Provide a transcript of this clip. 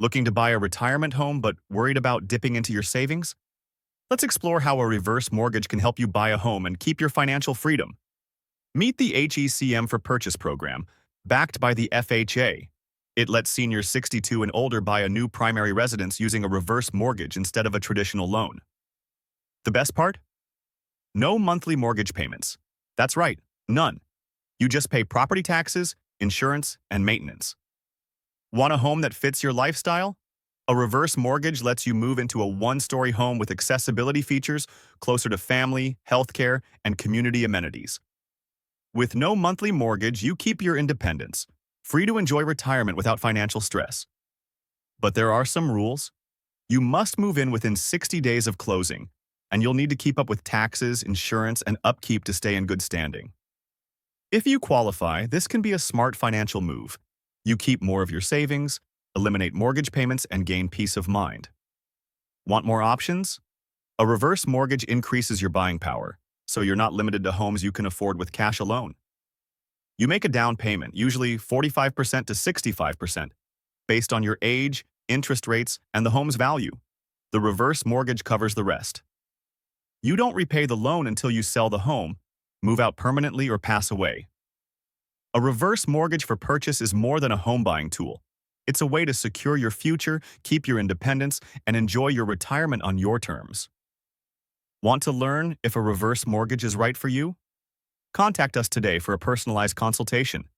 Looking to buy a retirement home but worried about dipping into your savings? Let's explore how a reverse mortgage can help you buy a home and keep your financial freedom. Meet the HECM for Purchase program, backed by the FHA. It lets seniors 62 and older buy a new primary residence using a reverse mortgage instead of a traditional loan. The best part? No monthly mortgage payments. That's right, none. You just pay property taxes, insurance, and maintenance. Want a home that fits your lifestyle? A reverse mortgage lets you move into a one-story home with accessibility features closer to family, healthcare, and community amenities. With no monthly mortgage, you keep your independence, free to enjoy retirement without financial stress. But there are some rules. You must move in within 60 days of closing, and you'll need to keep up with taxes, insurance, and upkeep to stay in good standing. If you qualify, this can be a smart financial move. You keep more of your savings, eliminate mortgage payments, and gain peace of mind. Want more options? A reverse mortgage increases your buying power, so you're not limited to homes you can afford with cash alone. You make a down payment, usually 45% to 65%, based on your age, interest rates, and the home's value. The reverse mortgage covers the rest. You don't repay the loan until you sell the home, move out permanently, or pass away. A reverse mortgage for purchase is more than a home buying tool. It's a way to secure your future, keep your independence, and enjoy your retirement on your terms. Want to learn if a reverse mortgage is right for you? Contact us today for a personalized consultation.